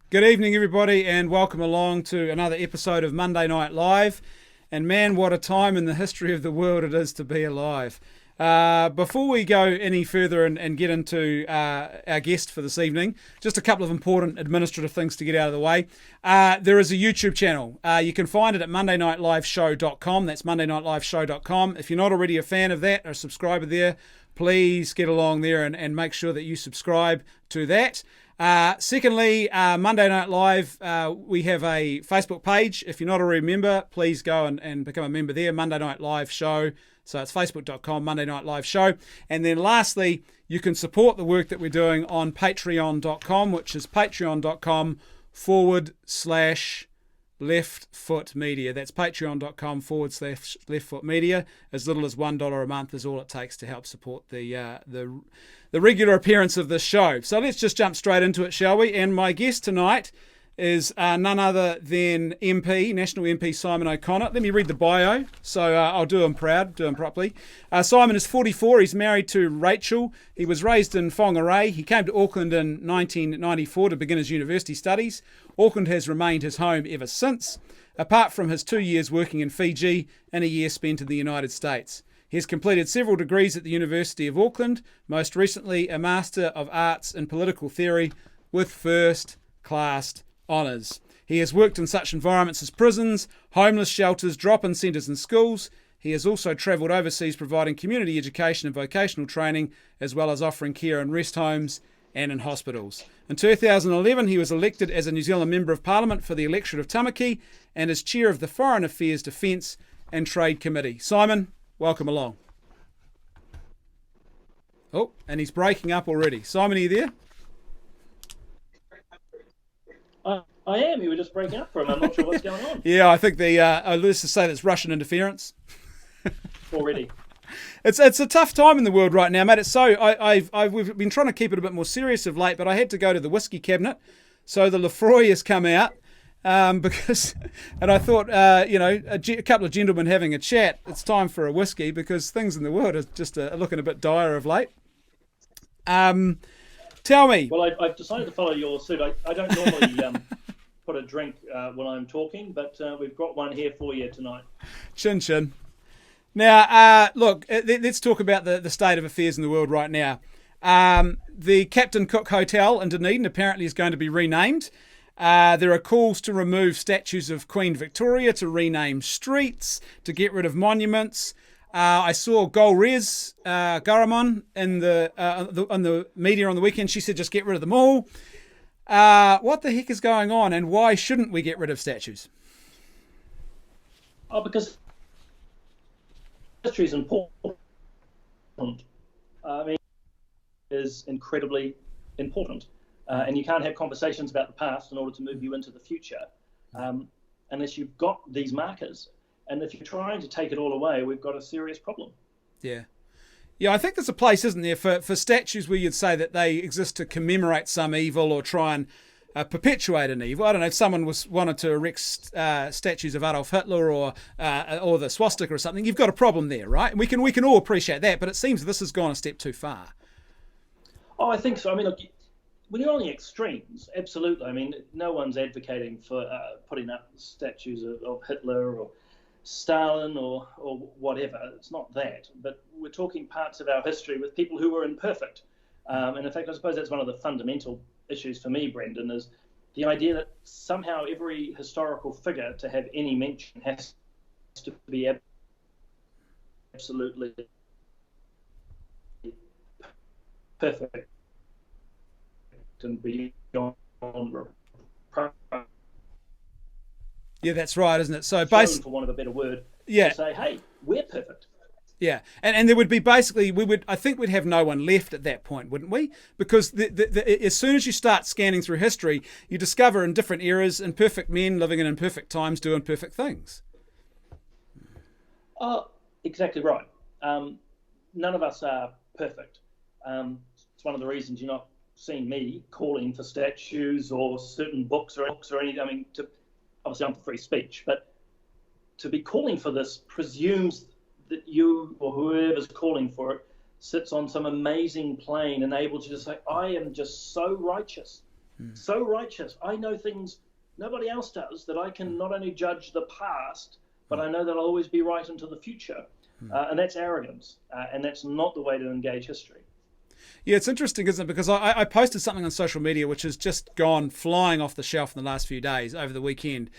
Good evening, everybody, and welcome along to another episode of Monday Night Live. And man, what a time in the history of the world it is to be alive. Before we go any further and get into our guest for this evening, just a couple of important administrative things to get out of the way. There is a YouTube channel. You can find it at mondaynightLiveshow.com. That's mondaynightLiveshow.com. If you're not already a fan of that or a subscriber there, please get along there and make sure that you subscribe to that. Secondly, Monday Night Live, we have a Facebook page. If you're not already a member, please go and become a member there, Monday Night Live Show. So it's facebook.com, Monday Night Live Show. And then lastly, you can support the work that we're doing on patreon.com, which is patreon.com/Left Foot Media. That's patreon.com/Left Foot Media. As little as $1 a month is all it takes to help support the regular appearance of this show. So let's just jump straight into it, shall we? And my guest tonight is none other than National MP Simon O'Connor. Let me read the bio, so I'll do him proud, do him properly. Simon is 44. He's married to Rachel. He was raised in Whangarei. He came to Auckland in 1994 to begin his university studies. Auckland has remained his home ever since, apart from his 2 years working in Fiji and a year spent in the United States. He has completed several degrees at the University of Auckland, most recently a Master of Arts in Political Theory with first-class honours. He has worked in such environments as prisons, homeless shelters, drop-in centres and schools. He has also travelled overseas providing community education and vocational training, as well as offering care in rest homes and in hospitals. In 2011, he was elected as a New Zealand Member of Parliament for the electorate of Tamaki and as Chair of the Foreign Affairs, Defence and Trade Committee. Simon, welcome along. Oh, and he's breaking up already. Simon, are you there? I am. You were just breaking up for him. I'm not sure what's going on. Yeah, I think let's just say that's Russian interference. Already. It's a tough time in the world right now, mate. It's so we've been trying to keep it a bit more serious of late, but I had to go to the whiskey cabinet, so the Lefroy has come out because, and I thought a couple of gentlemen having a chat. It's time for a whiskey because things in the world are just looking a bit dire of late. Tell me. Well, I've decided to follow your suit. I don't normally put a drink when I'm talking, but we've got one here for you tonight. Chin chin. Now, look, let's talk about the state of affairs in the world right now. The Captain Cook Hotel in Dunedin apparently is going to be renamed. There are calls to remove statues of Queen Victoria, to rename streets, to get rid of monuments. I saw Golrez Garamond on the media on the weekend. She said just get rid of them all. What the heck is going on, and why shouldn't we get rid of statues? Because history is important. I mean, it is incredibly important. And you can't have conversations about the past in order to move you into the future unless you've got these markers. And if you're trying to take it all away, we've got a serious problem. Yeah. Yeah, I think there's a place, isn't there, for statues where you'd say that they exist to commemorate some evil or try and perpetuate an evil. I don't know if someone wanted to erect statues of Adolf Hitler or the swastika or something. You've got a problem there, right? And we can all appreciate that, but it seems this has gone a step too far. Oh, I think so. I mean, look, when you're on the extremes, absolutely. I mean, no one's advocating for putting up statues of Hitler or Stalin or whatever. It's not that. But we're talking parts of our history with people who were imperfect. And in fact, I suppose that's one of the fundamental issues for me, Brendan, is the idea that somehow every historical figure to have any mention has to be absolutely perfect and beyond. Yeah, that's right, isn't it? So basically, for want of a better word, yeah, to say, hey, we're perfect. Yeah, and there would be basically, I think we'd have no one left at that point, wouldn't we? Because as soon as you start scanning through history, you discover in different eras imperfect men living in imperfect times do imperfect things. Oh, exactly right. None of us are perfect. It's one of the reasons you're not seeing me calling for statues or certain books or anything. I mean, obviously I'm for free speech, but to be calling for this presumes that you or whoever's calling for it sits on some amazing plane and able to just say, I am just so righteous so righteous. I know things nobody else does, that I can not only judge the past, but I know that I'll always be right into the future. And that's arrogance, and that's not the way to engage history. Yeah, it's interesting, isn't it? Because I posted something on social media which has just gone flying off the shelf in the last few days over the weekend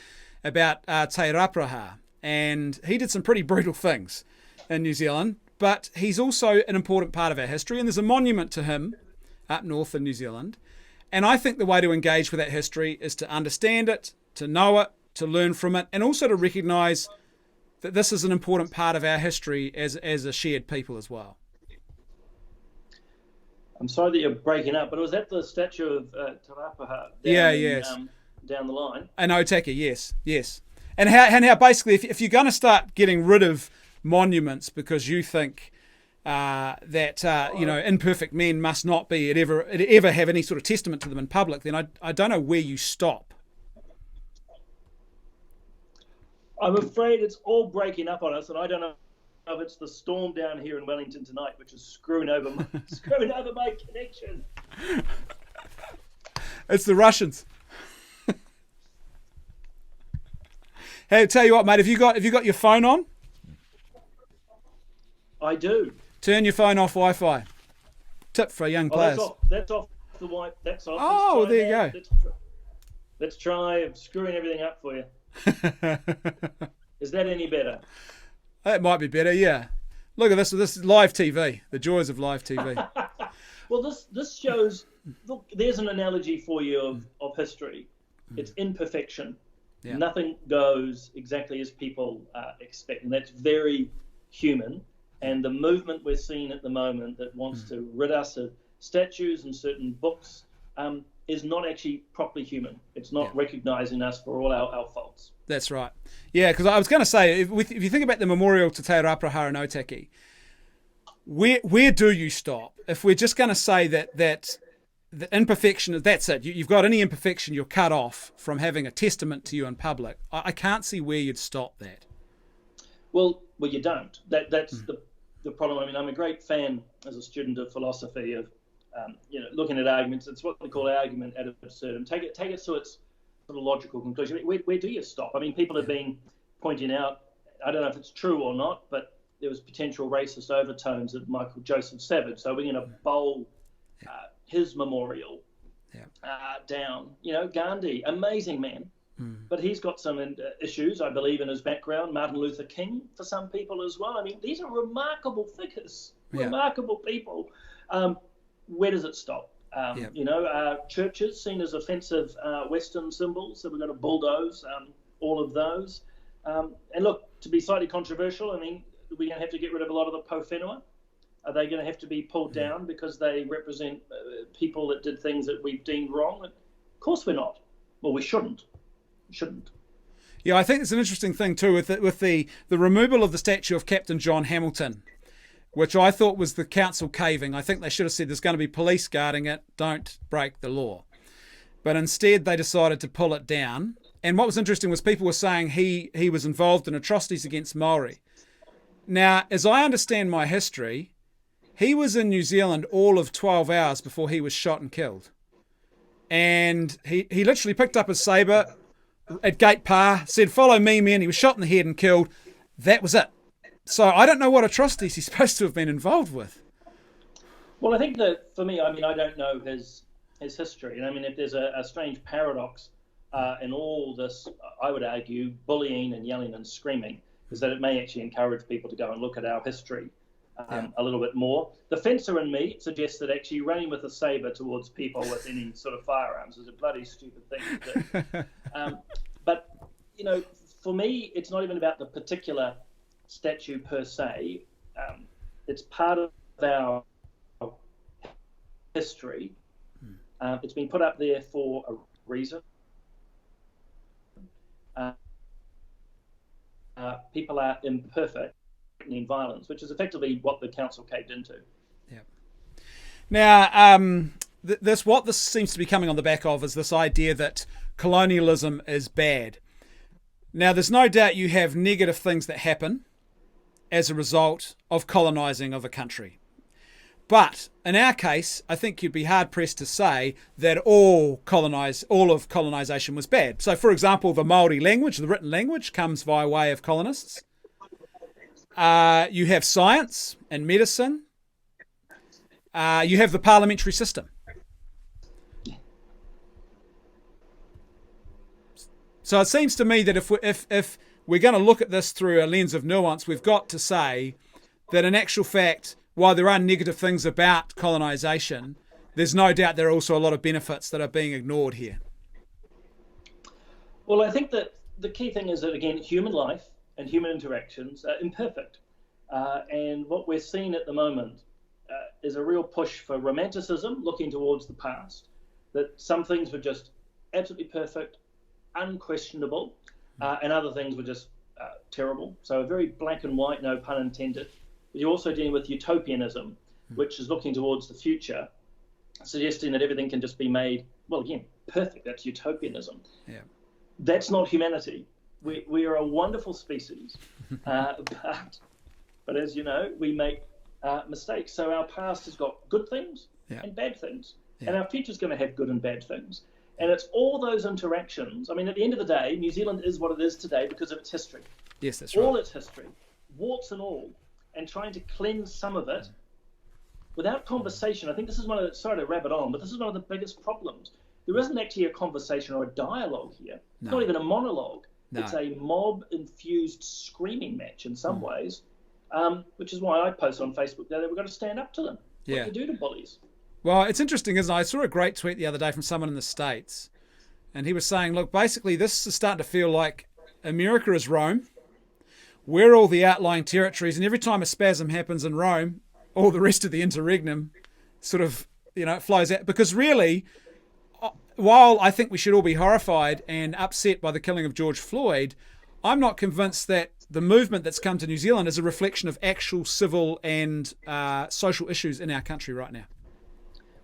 about Te Rapraha. And he did some pretty brutal things in New Zealand, but he's also an important part of our history. And there's a monument to him up north in New Zealand. And I think the way to engage with that history is to understand it, to know it, to learn from it, and also to recognise that this is an important part of our history as a shared people as well. I'm sorry that you're breaking up, but was that the statue of Te Rapraha down the line? An Otaki, yes. And how basically, if you're going to start getting rid of monuments because you think that imperfect men must not be ever have any sort of testament to them in public, then I don't know where you stop. I'm afraid it's all breaking up on us, and I don't know if it's the storm down here in Wellington tonight, which is screwing over my connection. It's the Russians. Hey, tell you what, mate, have you got your phone on? I do. Turn your phone off Wi-Fi. Tip for young players. That's off the white. That's off. Oh, there you go. Let's try screwing everything up for you. Is that any better? That might be better, yeah. Look at this. This is live TV. The joys of live TV. Well, this shows. Look, there's an analogy for you of history. It's imperfection. Yeah. Nothing goes exactly as people expect, and that's very human. And the movement we're seeing at the moment that wants to rid us of statues and certain books is not actually properly human. It's not recognising us for all our faults. That's right. Yeah, because I was going to say, if you think about the memorial to Te Rapraha and Otaki, where do you stop? If we're just going to say that the imperfection, that's it. You've got any imperfection, you're cut off from having a testament to you in public. I can't see where you'd stop that. Well, you don't. That's the problem. I mean, I'm a great fan as a student of philosophy of looking at arguments. It's what they call argument ad absurdum. Take it to its sort of logical conclusion. Where do you stop? I mean, people have been pointing out, I don't know if it's true or not, but there was potential racist overtones at Michael Joseph Savage. So we're going to bowl his memorial down. Gandhi, amazing man. But he's got some issues, I believe, in his background. Martin Luther King, for some people as well. I mean, these are remarkable figures, remarkable people. Where does it stop? Churches seen as offensive Western symbols, so we're going to bulldoze all of those. And look, to be slightly controversial, I mean, we're going to have to get rid of a lot of the po whenua. Are they going to have to be pulled down because they represent people that did things that we've deemed wrong? Of course we're not. Well, we shouldn't. Yeah, I think it's an interesting thing too with the removal of the statue of Captain John Hamilton, which I thought was the council caving. I think they should have said there's going to be police guarding it, don't break the law. But instead they decided to pull it down. And what was interesting was people were saying he was involved in atrocities against Maori. Now, as I understand my history, he was in New Zealand all of 12 hours before he was shot and killed. And he literally picked up his sabre at Gate Pa, said, "Follow me, men." He was shot in the head and killed. That was it. So I don't know what atrocities he's supposed to have been involved with. Well, I think that for me, I mean, I don't know his history. And I mean, if there's a strange paradox in all this, I would argue, bullying and yelling and screaming, is that it may actually encourage people to go and look at our history a little bit more. The fencer in me suggests that actually running with a sabre towards people with any sort of firearms is a bloody stupid thing to do. But, for me, it's not even about the particular statue per se. It's part of our history. It's been put up there for a reason. People are imperfect in violence, which is effectively what the council caved into. Yeah. Now, what this seems to be coming on the back of is this idea that colonialism is bad. Now, there's no doubt you have negative things that happen as a result of colonising of a country. But in our case, I think you'd be hard pressed to say that all of colonization was bad. So, for example, the Maori language, the written language, comes by way of colonists. You have science and medicine. You have the parliamentary system. So it seems to me that if we're going to look at this through a lens of nuance, we've got to say that in actual fact, while there are negative things about colonisation, there's no doubt there are also a lot of benefits that are being ignored here. Well, I think that the key thing is that, again, human life and human interactions are imperfect. And what we're seeing at the moment is a real push for romanticism, looking towards the past, that some things were just absolutely perfect, unquestionable, and other things were just terrible. So a very black and white, no pun intended. But you're also dealing with utopianism, which is looking towards the future, suggesting that everything can just be made, well, again, perfect. That's utopianism. Yeah. That's not humanity. We are a wonderful species, but as you know, we make mistakes. So our past has got good things and bad things, and our future's going to have good and bad things. And it's all those interactions. I mean, at the end of the day, New Zealand is what it is today because of its history. Yes, that's right. All its history, warts and all, and trying to cleanse some of it without conversation. I think this is one of the, sorry to rabbit on, but this is one of the biggest problems. There isn't actually a conversation or a dialogue here. It's not even a monologue. No. It's a mob-infused screaming match in some ways, which is why I post on Facebook that we've got to stand up to them. What do you do to bullies? Well, it's interesting, isn't it? I saw a great tweet the other day from someone in the States, and he was saying, look, basically this is starting to feel like America is Rome. We're all the outlying territories, and every time a spasm happens in Rome, all the rest of the interregnum sort of, flows out. Because really, while I think we should all be horrified and upset by the killing of George Floyd, I'm not convinced that the movement that's come to New Zealand is a reflection of actual civil and social issues in our country right now.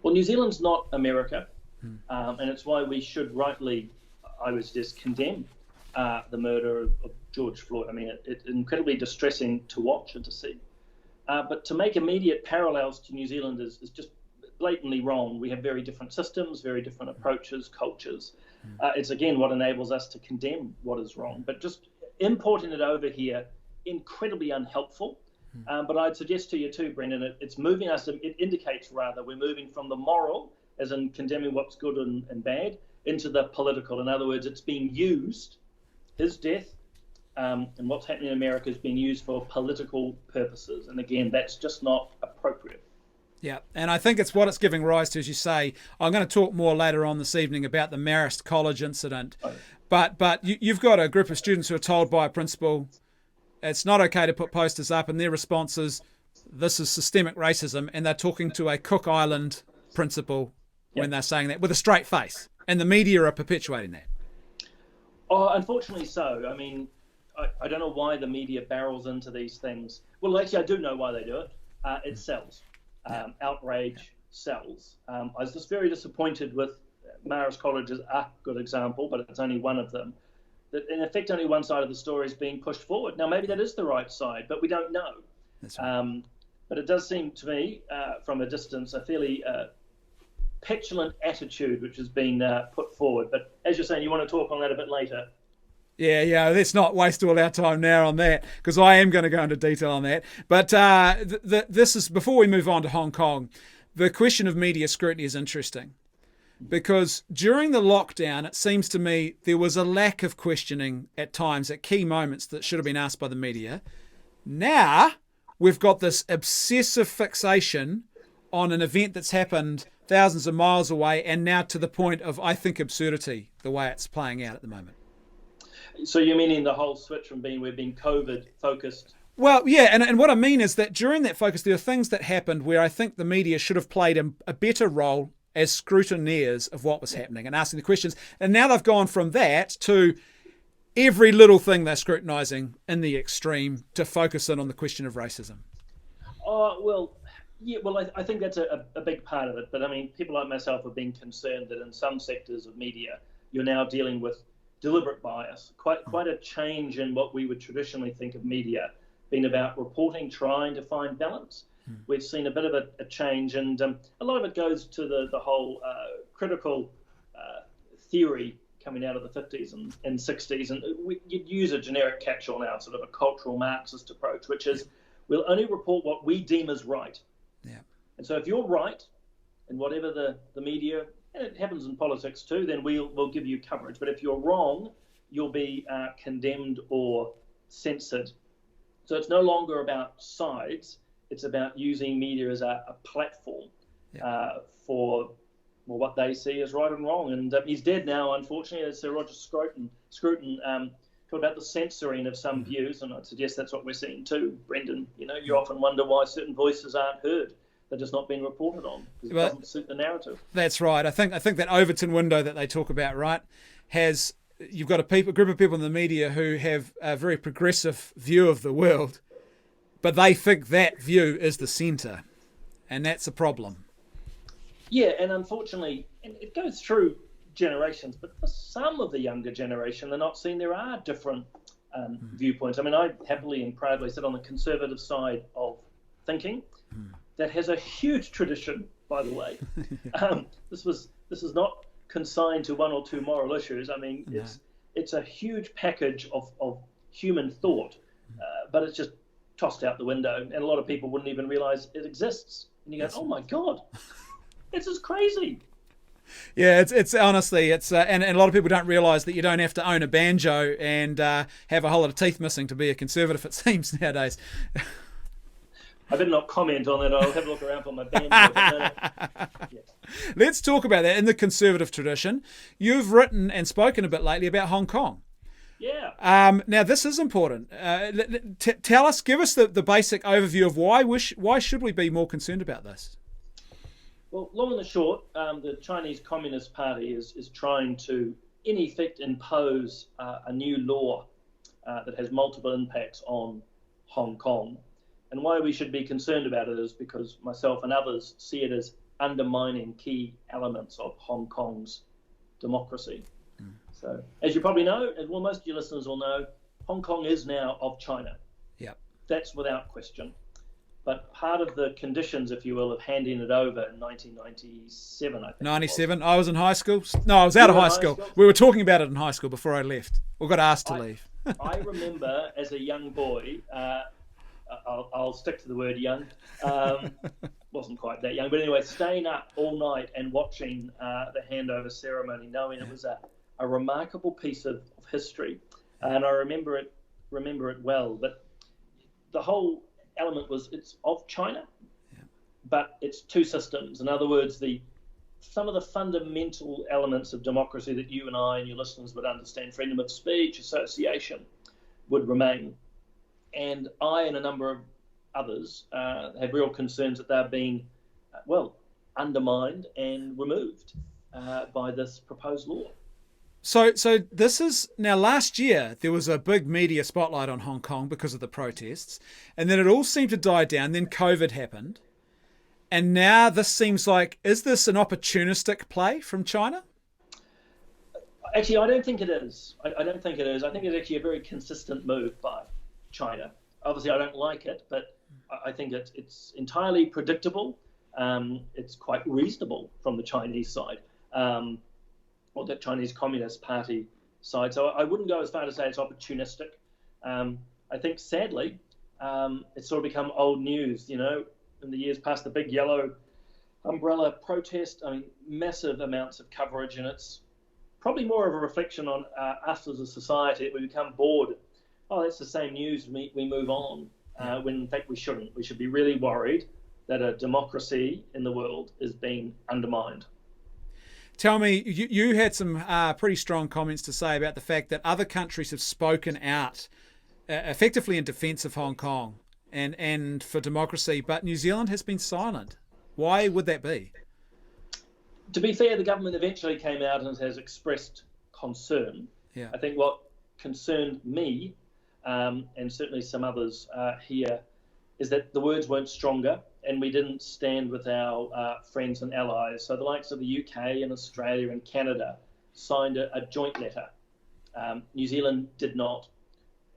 Well, New Zealand's not America, and it's why we should rightly, I would suggest, condemn the murder of George Floyd. I mean, it's incredibly distressing to watch and to see. But to make immediate parallels to New Zealand is just blatantly wrong. We have very different systems, very different approaches, cultures. It's, again, what enables us to condemn what is wrong. But just importing it over here, incredibly unhelpful. But I'd suggest to you too, Brendan, it's moving us, it indicates rather, we're moving from the moral, as in condemning what's good and bad, into the political. In other words, it's being used, his death and what's happening in America is being used for political purposes. And again, that's just not appropriate. Yeah, and I think it's what it's giving rise to, as you say. I'm going to talk more later on this evening about the Marist College incident. Oh. But you've got a group of students who are told by a principal, it's not okay to put posters up, and their response is, this is systemic racism, and they're talking to a Cook Island principal when they're saying that with a straight face, and the media are perpetuating that. Oh, unfortunately so. I mean, I don't know why the media barrels into these things. Well, actually, I do know why they do it. It sells. Outrage sells. I was just very disappointed with Marist College as a good example, but it's only one of them. That in effect only one side of the story is being pushed forward. Now maybe that is the right side, but we don't know. That's right. But it does seem to me, from a distance, a fairly petulant attitude which has been put forward. But as you're saying, you want to talk on that a bit later. Yeah, let's not waste all our time now on that, because I am going to go into detail on that. But this is, before we move on to Hong Kong, the question of media scrutiny is interesting. Because during the lockdown, it seems to me there was a lack of questioning at times, at key moments, that should have been asked by the media. Now, we've got this obsessive fixation on an event that's happened thousands of miles away, and now to the point of, I think, absurdity, the way it's playing out at the moment. So you're meaning the whole switch from being COVID focused? Well, yeah, and what I mean is that during that focus, there are things that happened where I think the media should have played a better role as scrutineers of what was happening and asking the questions. And now they've gone from that to every little thing they're scrutinising in the extreme to focus in on the question of racism. Oh, well, yeah, well, I think that's a big part of it. But I mean, people like myself have been concerned that in some sectors of media, you're now dealing with deliberate bias, quite a change in what we would traditionally think of media being about reporting, trying to find balance. we've seen a bit of a change, and a lot of it goes to the whole critical theory coming out of the 50s and 60s. And you'd use a generic catch-all now, sort of a cultural Marxist approach, which is we'll only report what we deem as right. Yeah. And so if you're right in whatever the media, and it happens in politics too, then we'll give you coverage. But if you're wrong, you'll be condemned or censored. So it's no longer about sides. It's about using media as a platform for what they see as right and wrong. And he's dead now, unfortunately, as Sir Roger Scruton talked about the censoring of some views, and I'd suggest that's what we're seeing too, Brendan. You often wonder why certain voices aren't heard. They're just not being reported on because it doesn't suit the narrative. That's right. I think that Overton window that they talk about, right, you've got a group of people in the media who have a very progressive view of the world, but they think that view is the centre, and that's a problem. Yeah, and unfortunately, and it goes through generations, but for some of the younger generation, they're not seeing there are different viewpoints. I mean, I happily and proudly sit on the conservative side of thinking. That has a huge tradition, by the way. This is not consigned to one or two moral issues. I mean, it's a huge package of human thought, but it's just tossed out the window, and a lot of people wouldn't even realise it exists. And you go, "Oh my God, this is crazy." Yeah, it's honestly, and a lot of people don't realise that you don't have to own a banjo and have a whole lot of teeth missing to be a conservative, it seems, nowadays. I better not comment on that. I'll have a look around for my banjo. Let's talk about that. In the conservative tradition, you've written and spoken a bit lately about Hong Kong. Yeah. Now, this is important. Give us the basic overview of why should we be more concerned about this? Well, long and the short, the Chinese Communist Party is trying to, in effect, impose a new law that has multiple impacts on Hong Kong. And why we should be concerned about it is because myself and others see it as undermining key elements of Hong Kong's democracy. So, as you probably know, as well, most of your listeners will know, Hong Kong is now of China. Yeah, that's without question. But part of the conditions, if you will, of handing it over in 1997, I think. 97. I was in high school. No, I was out of high school. We were talking about it in high school before I left, or got asked to leave. I remember as a young boy. I'll stick to the word young. Wasn't quite that young, but anyway, staying up all night and watching the handover ceremony, knowing it was a remarkable piece of history, and I remember it well. But the whole element was it's of China, but it's two systems. In other words, some of the fundamental elements of democracy that you and I and your listeners would understand, freedom of speech, association, would remain. And I and a number of others have real concerns that they're being, undermined and removed by this proposed law. So this is, now last year there was a big media spotlight on Hong Kong because of the protests, and then it all seemed to die down, then COVID happened, and now this seems like, is this an opportunistic play from China? Actually, I don't think it is. I don't think it is. I think it's actually a very consistent move by China. Obviously, I don't like it, but I think it's entirely predictable. It's quite reasonable from the Chinese side, or the Chinese Communist Party side. So I wouldn't go as far to say it's opportunistic. I think, sadly, it's sort of become old news. In the years past, the big yellow umbrella protest. I mean, massive amounts of coverage, and it's probably more of a reflection on us as a society. We become bored. Oh, that's the same news. We move on. When in fact we shouldn't. We should be really worried that a democracy in the world is being undermined. Tell me, you had some pretty strong comments to say about the fact that other countries have spoken out effectively in defence of Hong Kong and for democracy, but New Zealand has been silent. Why would that be? To be fair, the government eventually came out and has expressed concern. Yeah. I think what concerned me, and certainly some others here, is that the words weren't stronger and we didn't stand with our friends and allies. So the likes of the UK and Australia and Canada signed a joint letter. New Zealand did not.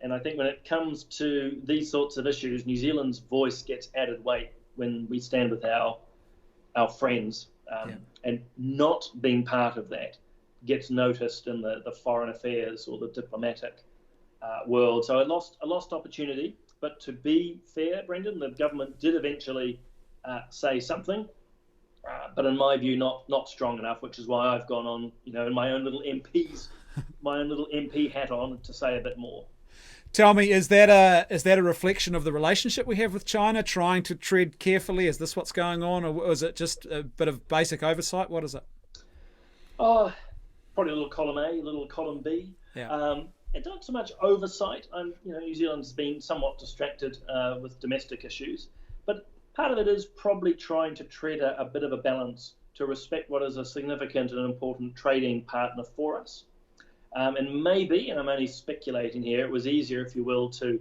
And I think when it comes to these sorts of issues, New Zealand's voice gets added weight when we stand with our friends, and not being part of that gets noticed in the foreign affairs or the diplomatic world. So a lost opportunity. But to be fair, Brendan, the government did eventually say something, but in my view, not strong enough, which is why I've gone on, in my own little MP hat on to say a bit more. Tell me, is that a reflection of the relationship we have with China, trying to tread carefully? Is this what's going on, or is it just a bit of basic oversight? What is it? Oh, probably a little column A, a little column B. Yeah. It's not so much oversight. New Zealand's been somewhat distracted with domestic issues, but part of it is probably trying to tread a bit of a balance to respect what is a significant and important trading partner for us. And maybe, and I'm only speculating here, it was easier, if you will, to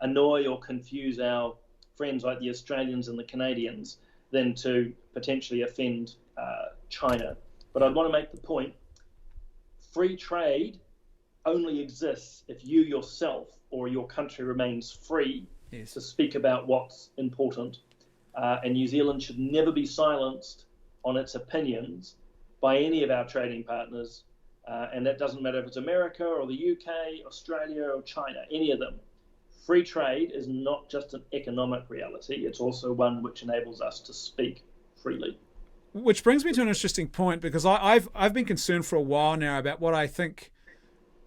annoy or confuse our friends like the Australians and the Canadians than to potentially offend China. But I'd want to make the point, free trade only exists if you yourself or your country remains free to speak about what's important. And New Zealand should never be silenced on its opinions by any of our trading partners. And that doesn't matter if it's America or the UK, Australia or China, any of them. Free trade is not just an economic reality, it's also one which enables us to speak freely. Which brings me to an interesting point, because I've been concerned for a while now about what I think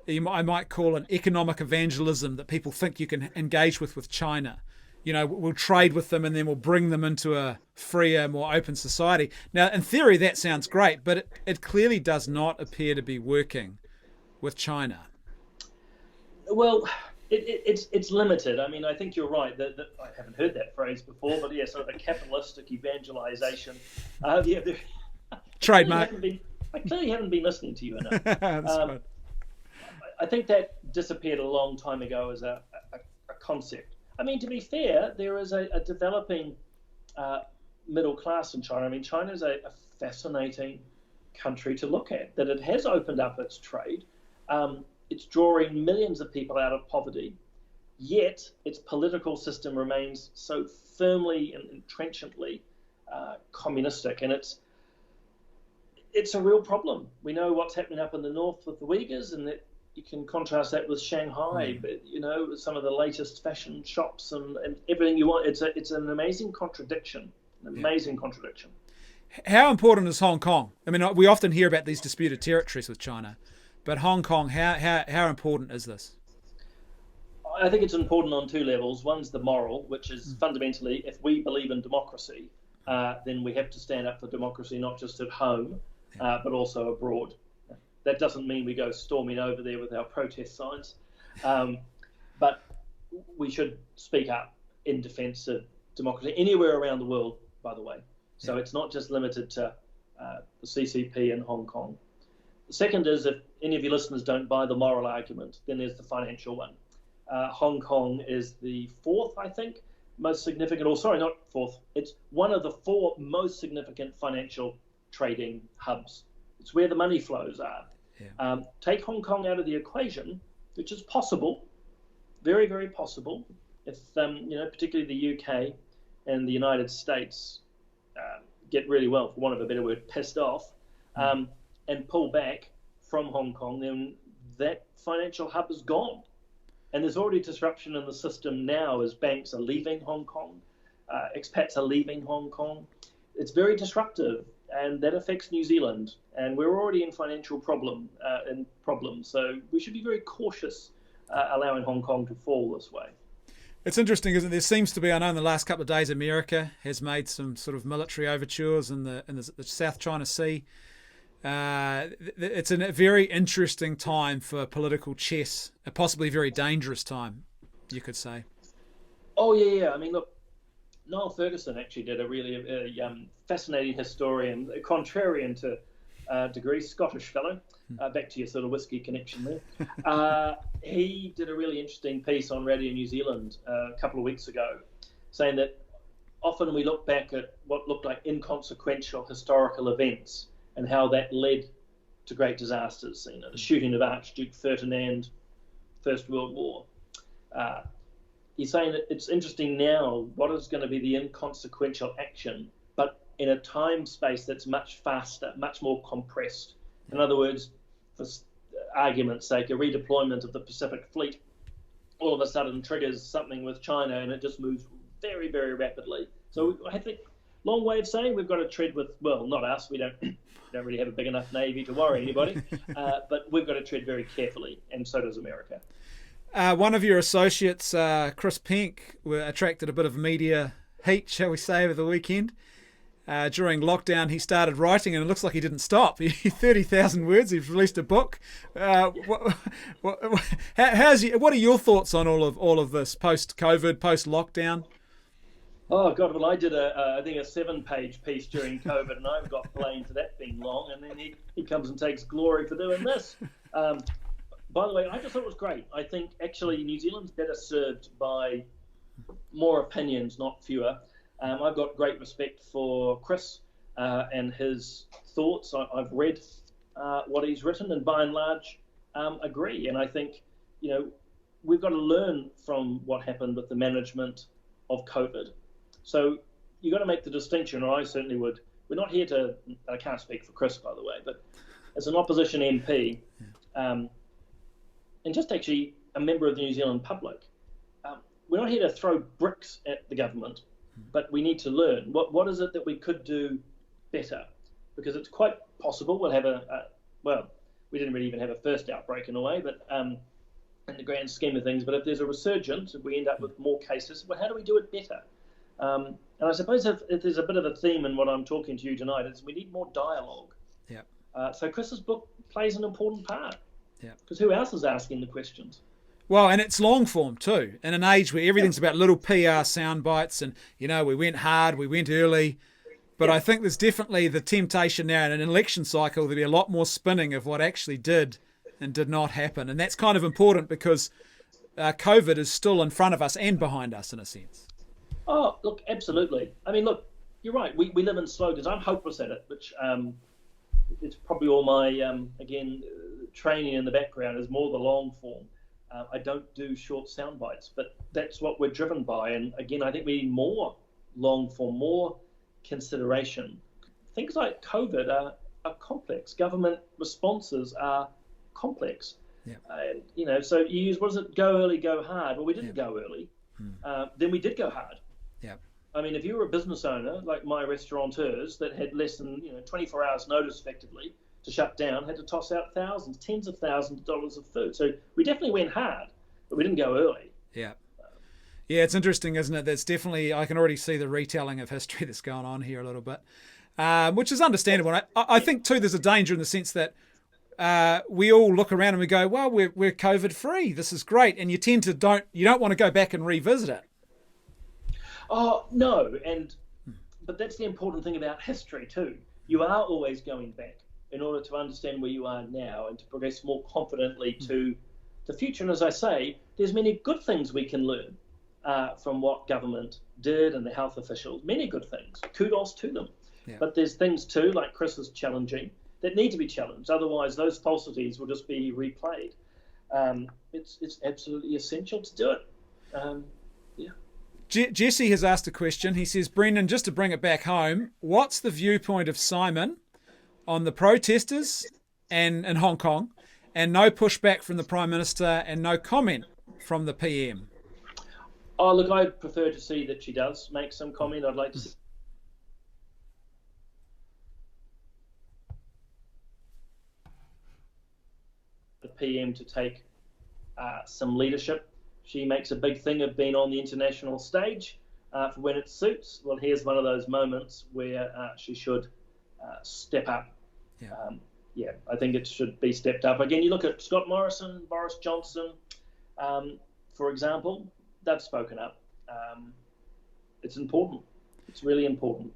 I might call an economic evangelism that people think you can engage with China. We'll trade with them and then we'll bring them into a freer, more open society. Now, in theory, that sounds great, but it clearly does not appear to be working with China. Well, it's limited. I mean, I think you're right. I haven't heard that phrase before, but yeah, sort of a capitalistic evangelization. Trademark. I clearly haven't been listening to you enough. That's right. I think that disappeared a long time ago as a concept. I mean, to be fair, there is a developing middle class in China. I mean, China is a fascinating country to look at, that it has opened up its trade. It's drawing millions of people out of poverty, yet its political system remains so firmly and entrenchantly communistic, and it's a real problem. We know what's happening up in the north with the Uyghurs, and that you can contrast that with Shanghai, but some of the latest fashion shops and everything you want. It's an amazing contradiction, contradiction. How important is Hong Kong? I mean, we often hear about these disputed territories with China, but Hong Kong, how important is this? I think it's important on two levels. One's the moral, which is fundamentally, if we believe in democracy, then we have to stand up for democracy, not just at home, but also abroad. That doesn't mean we go storming over there with our protest signs, but we should speak up in defence of democracy anywhere around the world, by the way. So it's not just limited to the CCP and Hong Kong. The second is, if any of your listeners don't buy the moral argument, then there's the financial one. Hong Kong is the fourth, I think, most significant, or sorry, not fourth, it's one of the four most significant financial trading hubs. It's where the money flows are. Take Hong Kong out of the equation, which is possible, very, very possible, if particularly the UK and the United States get really well, for want of a better word, pissed off, and pull back from Hong Kong, then that financial hub is gone. And there's already disruption in the system now as banks are leaving Hong Kong, expats are leaving Hong Kong. It's very disruptive, and that affects New Zealand. And we're already in financial problems, so we should be very cautious allowing Hong Kong to fall this way. It's interesting, isn't it? There seems to be, I know in the last couple of days, America has made some sort of military overtures in the South China Sea. It's a very interesting time for political chess, a possibly very dangerous time, you could say. Oh, yeah. I mean, look, Niall Ferguson actually did a really fascinating historian, a contrarian to degree, Scottish fellow. Back to your sort of whiskey connection there. He did a really interesting piece on Radio New Zealand a couple of weeks ago, saying that often we look back at what looked like inconsequential historical events and how that led to great disasters. The shooting of Archduke Ferdinand, First World War, you're saying that it's interesting now what is going to be the inconsequential action, but in a time space that's much faster, much more compressed. In other words, for argument's sake, a redeployment of the Pacific Fleet all of a sudden triggers something with China, and it just moves very, very rapidly. So I think, long way of saying we've got to tread with, well, not us, we don't really have a big enough navy to worry anybody, but we've got to tread very carefully, and so does America. One of your associates, Chris Penk, attracted a bit of media heat, shall we say, over the weekend. During lockdown, he started writing, and it looks like he didn't stop. 30,000 words. He's released a book. What are your thoughts on all of this post-COVID, post-lockdown? Oh God! Well, I did I think a 7-page piece during COVID, and I've got blamed for that being long. And then he comes and takes glory for doing this. By the way, I just thought it was great. I think actually New Zealand's better served by more opinions, not fewer. I've got great respect for Chris and his thoughts. I've read what he's written, and by and large agree. And I think, we've got to learn from what happened with the management of COVID. So you've got to make the distinction, or I certainly would. We're not here to, I can't speak for Chris, by the way, but as an opposition MP, and just actually a member of the New Zealand public, we're not here to throw bricks at the government, but we need to learn what is it that we could do better, because it's quite possible we'll have we didn't really even have a first outbreak in a way, but in the grand scheme of things, but if there's a resurgence, if we end up with more cases, well, how do we do it better? And I suppose if there's a bit of a theme in what I'm talking to you tonight, is we need more dialogue. Yeah. So Chris's book plays an important part. Yeah. Because who else is asking the questions? Well, and it's long form too, in an age where everything's about little PR sound bites, and we went hard, we went early, but I think there's definitely the temptation now in an election cycle there'll be a lot more spinning of what actually did and did not happen, and that's kind of important because COVID is still in front of us and behind us in a sense. Oh, look, absolutely. I mean, look, you're right. We live in slogans. I'm hopeless at it, which it's probably all my training in the background is more the long form. I don't do short sound bites, but that's what we're driven by. And again, I think we need more long form, more consideration. Things like COVID are complex. Government responses are complex. Yeah. So you use, what is it? Go early, go hard. Well, we didn't go early. Then we did go hard. Yeah. I mean, if you were a business owner like my restaurateurs that had less than 24 hours notice effectively to shut down, had to toss out thousands, tens of thousands of dollars of food. So we definitely went hard, but we didn't go early. Yeah. Yeah, it's interesting, isn't it? That's definitely, I can already see the retelling of history that's going on here a little bit, which is understandable. I think, too, there's a danger in the sense that we all look around and we go, well, we're COVID free. This is great. And you tend to you don't want to go back and revisit it. Oh, no. But that's the important thing about history, too. You are always going back in order to understand where you are now and to progress more confidently to the future. And as I say, there's many good things we can learn from what government did and the health officials, many good things. Kudos to them. Yeah. But there's things too, like Chris is challenging, that need to be challenged. Otherwise, those falsities will just be replayed. It's absolutely essential to do it. Yeah. Jesse has asked a question. He says, Brendan, just to bring it back home, what's the viewpoint of Simon on the protesters in Hong Kong, and no pushback from the Prime Minister and no comment from the PM? Oh, look, I'd prefer to see that she does make some comment. I'd like to see the PM to take some leadership. She makes a big thing of being on the international stage for when it suits. Well, here's one of those moments where she should step up. Yeah. I think it should be stepped up. Again, you look at Scott Morrison, Boris Johnson, for example, they've spoken up. It's important. It's really important.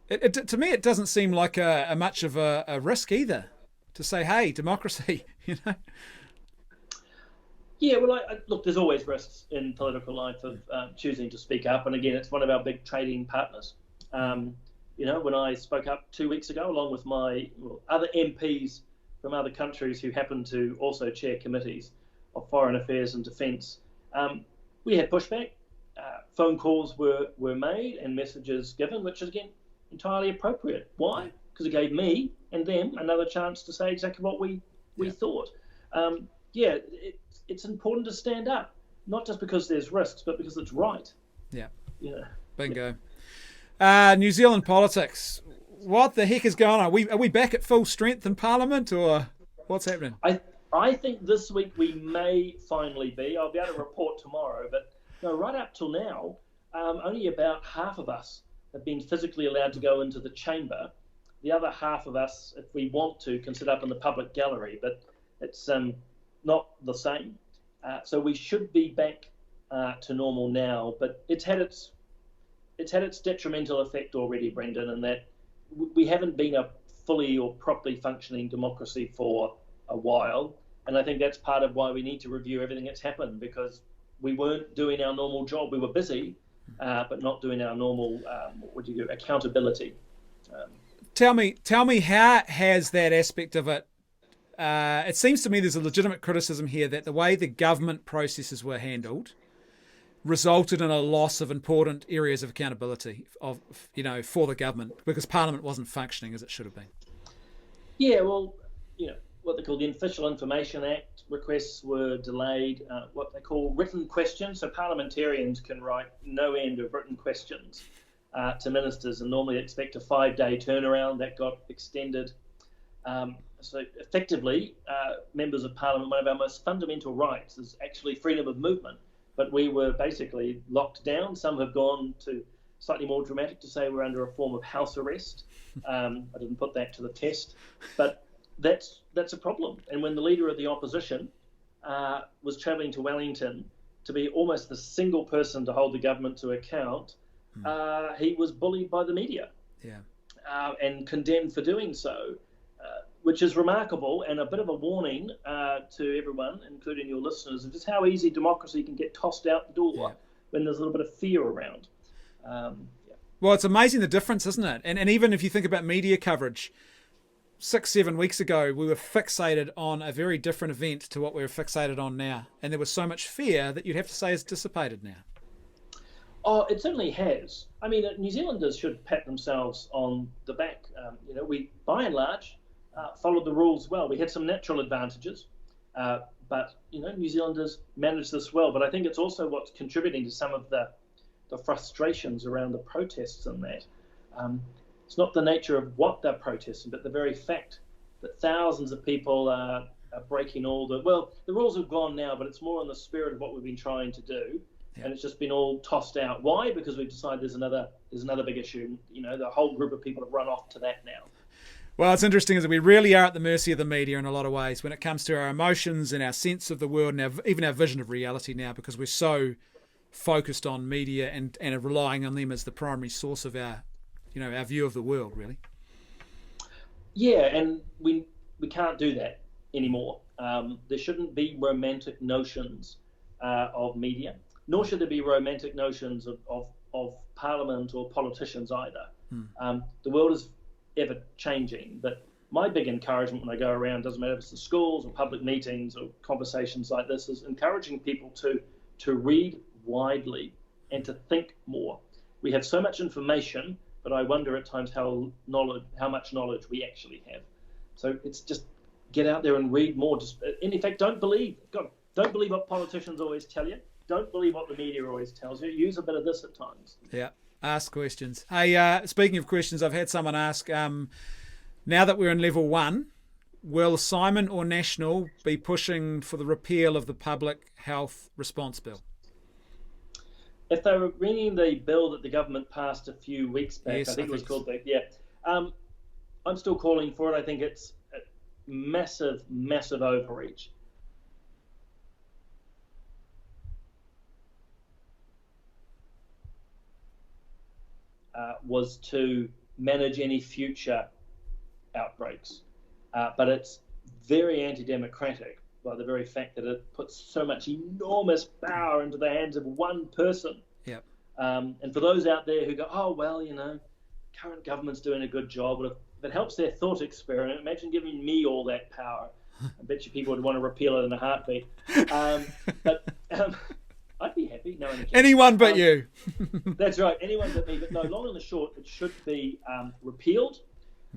To me, it doesn't seem like a much of a risk either to say, hey, democracy, Yeah, well, look, there's always risks in political life of choosing to speak up. And again, it's one of our big trading partners. When I spoke up 2 weeks ago, along with my other MPs from other countries who happen to also chair committees of foreign affairs and defence, we had pushback. phone calls were made and messages given, which is, again, entirely appropriate. Why? Because it gave me and them another chance to say exactly what we thought. It's important to stand up, not just because there's risks, but because it's right. Yeah. Yeah. Bingo. New Zealand politics. What the heck is going on? Are we back at full strength in Parliament, or what's happening? I think this week we may finally be. I'll be able to report tomorrow, but no, right up till now, only about half of us have been physically allowed to go into the chamber. The other half of us, if we want to, can sit up in the public gallery, but it's not the same. So we should be back to normal now, but it's had its detrimental effect already, Brendan, in that we haven't been a fully or properly functioning democracy for a while, and I think that's part of why we need to review everything that's happened, because we weren't doing our normal job. We were busy, but not doing our normal accountability. Tell me, how has that aspect of it? It seems to me there's a legitimate criticism here that the way the government processes were handled resulted in a loss of important areas of accountability for the government, because Parliament wasn't functioning as it should have been. Yeah, well, what they call the Official Information Act requests were delayed. What they call written questions, so parliamentarians can write no end of written questions to ministers, and normally expect a 5-day turnaround. That got extended. So effectively, members of Parliament, one of our most fundamental rights is actually freedom of movement. But we were basically locked down. Some have gone to slightly more dramatic to say we're under a form of house arrest. I didn't put that to the test, but that's a problem. And when the leader of the opposition was travelling to Wellington to be almost the single person to hold the government to account, he was bullied by the media, and condemned for doing so. Which is remarkable, and a bit of a warning to everyone, including your listeners, of just how easy democracy can get tossed out the door when there's a little bit of fear around. Well, it's amazing the difference, isn't it? And even if you think about media coverage, 6-7 weeks ago, we were fixated on a very different event to what we're fixated on now. And there was so much fear that you'd have to say it's dissipated now. Oh, it certainly has. I mean, New Zealanders should pat themselves on the back. We, by and large, followed the rules well. We had some natural advantages, but New Zealanders managed this well. But I think it's also what's contributing to some of the frustrations around the protests and that. It's not the nature of what they're protesting, but the very fact that thousands of people are breaking all the rules have gone now, but it's more in the spirit of what we've been trying to do. Yeah. And it's just been all tossed out. Why? Because we've decided there's another big issue. The whole group of people have run off to that now. Well, it's interesting is that we really are at the mercy of the media in a lot of ways when it comes to our emotions and our sense of the world and even our vision of reality now, because we're so focused on media and relying on them as the primary source of our view of the world, really. Yeah, and we can't do that anymore. There shouldn't be romantic notions of media, nor should there be romantic notions of Parliament or politicians either. The world is ever changing, but my big encouragement when I go around, doesn't matter if it's the schools or public meetings or conversations like this, is encouraging people to read widely and to think more. We have so much information, but I wonder at times how much knowledge we actually have. So it's just get out there and read more. Just in effect, don't believe what politicians always tell you. Don't believe what the media always tells you. Use a bit of this at times. Yeah. Ask questions. Hey, speaking of questions, I've had someone ask, now that we're in level 1, will Simon or National be pushing for the repeal of the Public Health Response Bill? If they were reading the bill that the government passed a few weeks back, yes, I think it was called that, I'm still calling for it. I think it's a massive, massive overreach. Was to manage any future outbreaks. But it's very anti-democratic by the very fact that it puts so much enormous power into the hands of one person. Yep. And for those out there who go, current government's doing a good job, but if it helps their thought experiment, imagine giving me all that power. I bet you people would want to repeal it in a heartbeat. I'd be happy. No one can. Anyone but you. That's right. Anyone but me. But no, long and the short, it should be repealed,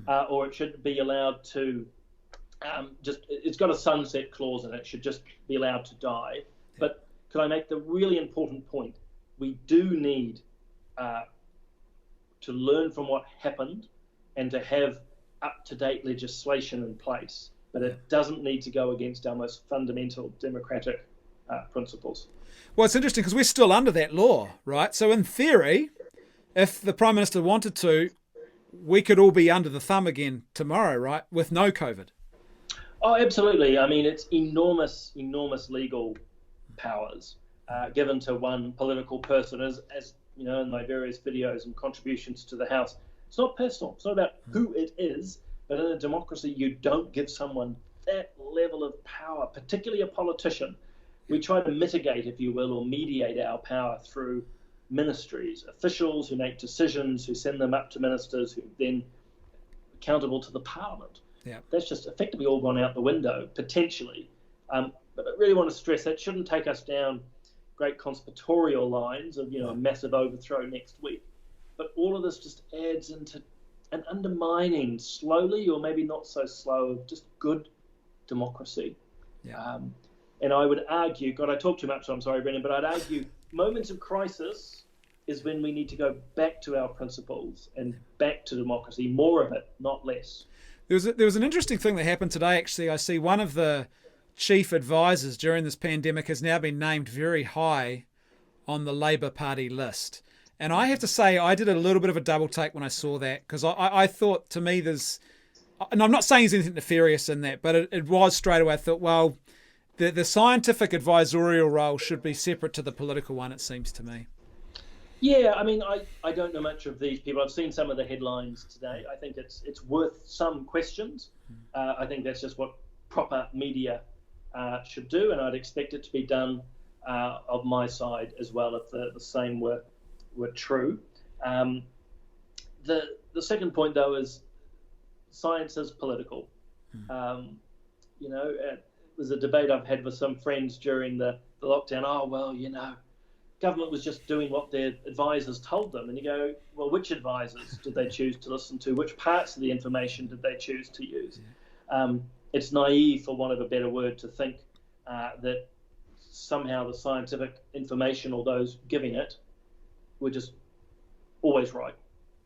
or it should be allowed to it's got a sunset clause in it. It should just be allowed to die. Yeah. But could I make the really important point? We do need to learn from what happened and to have up-to-date legislation in place. But it doesn't need to go against our most fundamental democratic principles. Well, it's interesting because we're still under that law, right? So in theory, if the Prime Minister wanted to, we could all be under the thumb again tomorrow, right? With no COVID. Oh, absolutely. I mean, it's enormous legal powers given to one political person. As you know, in my various videos and contributions to the House, it's not personal. It's not about who it is, but in a democracy, you don't give someone that level of power, particularly a politician. We try to mitigate, if you will, or mediate our power through ministries, officials who make decisions, who send them up to ministers, who then accountable to the Parliament. Yeah. That's just effectively all gone out the window, potentially. But I really want to stress that shouldn't take us down great conspiratorial lines of, a massive overthrow next week. But all of this just adds into an undermining, slowly or maybe not so slow, of just good democracy. Yeah. And I would argue, God, I talk too much, so I'm sorry, Brendan, but I'd argue moments of crisis is when we need to go back to our principles and back to democracy, more of it, not less. There was an interesting thing that happened today, actually. I see one of the chief advisors during this pandemic has now been named very high on the Labour Party list. And I have to say, I did a little bit of a double take when I saw that, because I thought, to me, and I'm not saying there's anything nefarious in that, but it was straight away, I thought, well, the scientific advisorial role should be separate to the political one, it seems to me. Yeah, I mean, I don't know much of these people. I've seen some of the headlines today. I think it's worth some questions. I think that's just what proper media should do, and I'd expect it to be done of my side as well if the same were true. The second point, though, is science is political. There's a debate I've had with some friends during the lockdown. Oh, well, government was just doing what their advisors told them. And you go, well, which advisors did they choose to listen to? Which parts of the information did they choose to use? It's naive, for want of a better word, to think that somehow the scientific information or those giving it were just always right.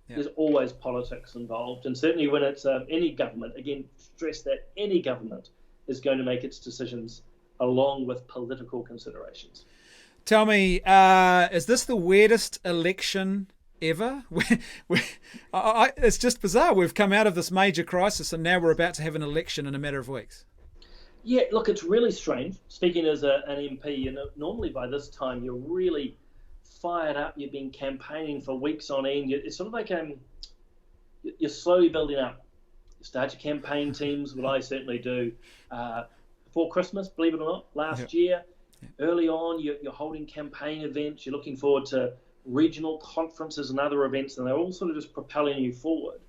Yeah. There's always politics involved. And certainly when it's any government, again, stress that any government is going to make its decisions along with political considerations. Tell me, is this the weirdest election ever? It's just bizarre. We've come out of this major crisis and now we're about to have an election in a matter of weeks. Yeah, look, it's really strange. Speaking as an MP, normally by this time you're really fired up. You've been campaigning for weeks on end. It's sort of like you're slowly building up. You start your campaign teams, what I certainly do, before Christmas, believe it or not, last year. Early on, you're holding campaign events. You're looking forward to regional conferences and other events, and they're all sort of just propelling you forward.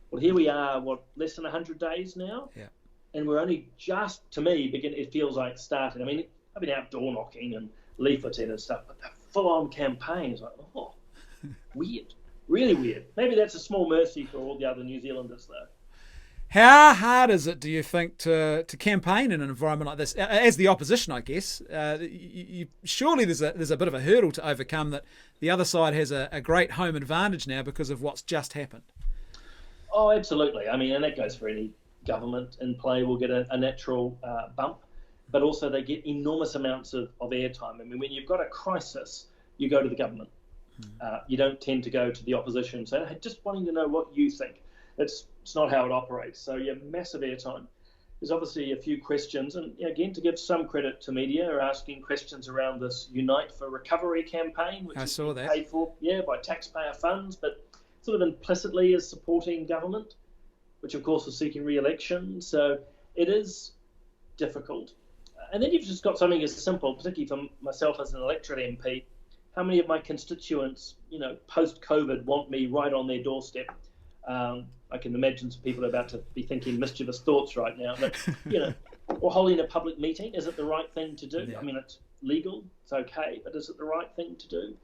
Well, here we are, less than 100 days now? Yeah. And we're only just, to me, it feels like starting. I mean, I've been out door knocking and leafleting and stuff, but the full-on campaign is like, weird, really weird. Maybe that's a small mercy for all the other New Zealanders, though. How hard is it, do you think, to campaign in an environment like this? As the opposition, I guess, surely there's a bit of a hurdle to overcome, that the other side has a great home advantage now because of what's just happened. Oh, absolutely. I mean, and that goes for any government in play will get a natural bump, but also they get enormous amounts of airtime. I mean, when you've got a crisis, you go to the government. You don't tend to go to the opposition and say, hey, just wanting to know what you think. It's not how it operates. So you have massive airtime. There's obviously a few questions, and again, to give some credit to media, are asking questions around this Unite for Recovery campaign, which is paid for by taxpayer funds, but sort of implicitly is supporting government, which of course is seeking re-election. So it is difficult. And then you've just got something as simple, particularly for myself as an electorate MP. How many of my constituents, post-COVID, want me right on their doorstep? I can imagine some people are about to be thinking mischievous thoughts right now, but or holding a public meeting. Is it the right thing to do? Yeah. I mean, it's legal, it's okay, but is it the right thing to do?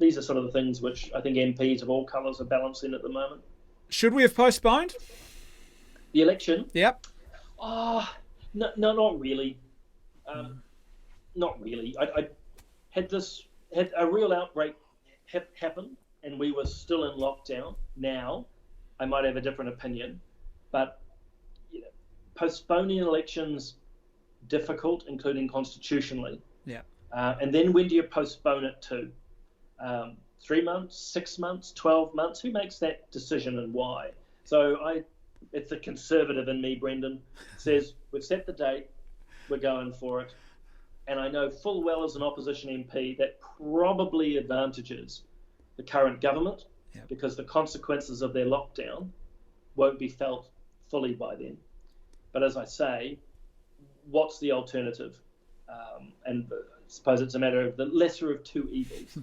These are sort of the things which I think MPs of all colours are balancing at the moment. Should we have postponed the election? Yep. No, not really. Not really. I had a real outbreak happen, and we were still in lockdown. Now, I might have a different opinion, but postponing elections difficult, including constitutionally. Yeah. And then when do you postpone it to? 3 months, 6 months, 12 months? Who makes that decision and why? So it's the conservative in me, Brendan, says we've set the date, we're going for it. And I know full well as an opposition MP that probably advantages the current government because the consequences of their lockdown won't be felt fully by then. But as I say, what's the alternative? And I suppose it's a matter of the lesser of two evils.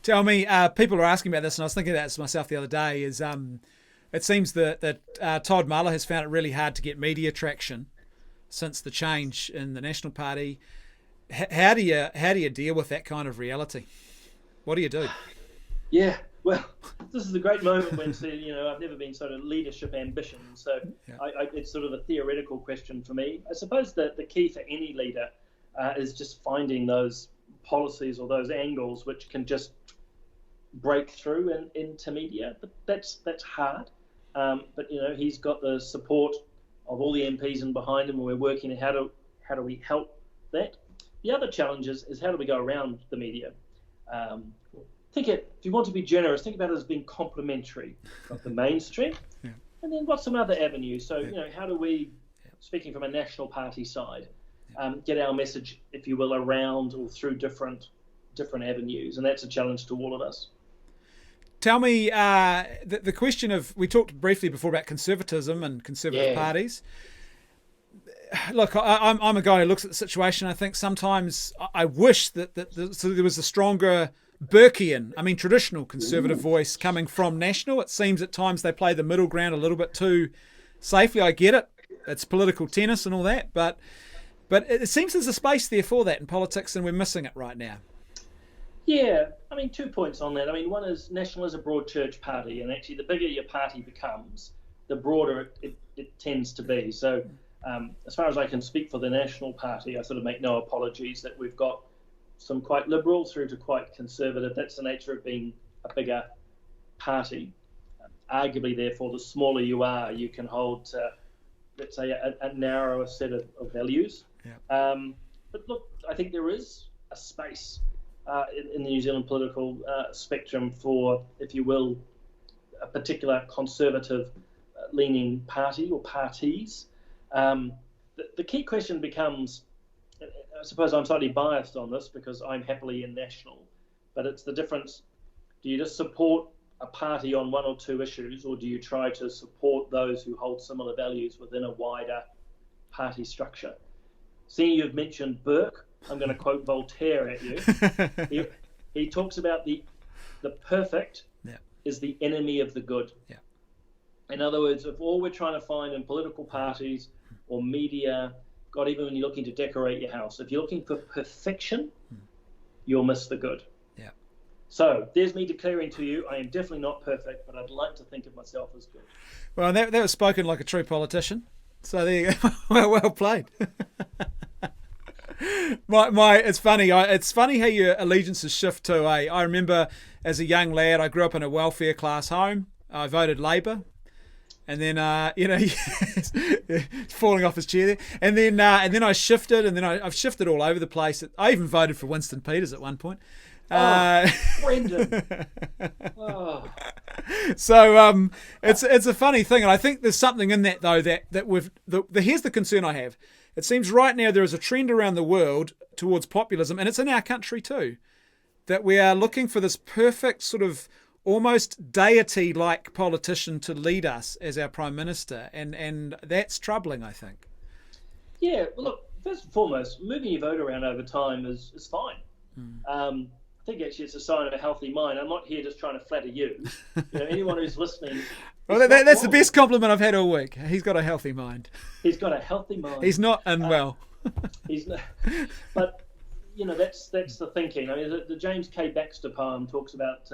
Tell me, people are asking about this, and I was thinking about this myself the other day, is it seems that Todd Muller has found it really hard to get media traction since the change in the National Party. How do you deal with that kind of reality? What do you do? Yeah, well, this is a great moment when I've never been sort of leadership ambition, so it's sort of a theoretical question for me. I suppose that the key for any leader is just finding those policies or those angles which can just break through into media. But that's hard. But he's got the support of all the MPs and behind him, and we're working on how do we help that. The other challenge is how do we go around the media? If you want to be generous, think about it as being complementary. Got the mainstream, and then what's some other avenues? So how do we, speaking from a national party side, get our message, if you will, around or through different avenues, and that's a challenge to all of us. Tell me the question of, we talked briefly before about conservatism and conservative parties. Look, I'm a guy who looks at the situation. I think sometimes I wish that there was a stronger Burkean, traditional conservative voice coming from national. It seems at times they play the middle ground a little bit too safely. I get it. It's political tennis and all that, but it seems there's a space there for that in politics, and we're missing it right now. Yeah, 2 points on that. One is National is a broad church party, and actually the bigger your party becomes, the broader it tends to be. So as far as I can speak for the National Party, I sort of make no apologies that we've got some quite liberal through to quite conservative. That's the nature of being a bigger party. Arguably, therefore, the smaller you are, you can hold, let's say, a narrower set of values. Yeah. But look, I think there is a space in the New Zealand political spectrum for, if you will, a particular conservative leaning party or parties. The key question becomes, I suppose I'm slightly biased on this because I'm happily in National, but it's the difference. Do you just support a party on one or two issues, or do you try to support those who hold similar values within a wider party structure? Seeing you've mentioned Burke, I'm going to quote Voltaire at you. He talks about the perfect is the enemy of the good. Yeah. In other words, if all we're trying to find in political parties or media, God, even when you're looking to decorate your house, if you're looking for perfection, you'll miss the good. Yeah. So there's me declaring to you, I am definitely not perfect, but I'd like to think of myself as good. Well, that was spoken like a true politician. So there you go. well played. It's funny. It's funny how your allegiances shift to I remember as a young lad, I grew up in a welfare class home. I voted Labour, and then he's falling off his chair there. And then I shifted, and then I've shifted all over the place. I even voted for Winston Peters at one point. Brendan. Oh. So it's a funny thing, and I think there's something in that though here's the concern I have. It seems right now there is a trend around the world towards populism, and it's in our country too, that we are looking for this perfect sort of almost deity-like politician to lead us as our Prime Minister, and that's troubling, I think. Yeah, well, look, first and foremost, moving your vote around over time is fine. I think actually it's a sign of a healthy mind. I'm not here just trying to flatter you. Anyone who's listening Well, that's the best compliment I've had all week. He's got a healthy mind. He's got a healthy mind. He's not unwell. He's not, but that's the thinking. I mean, the James K. Baxter poem talks about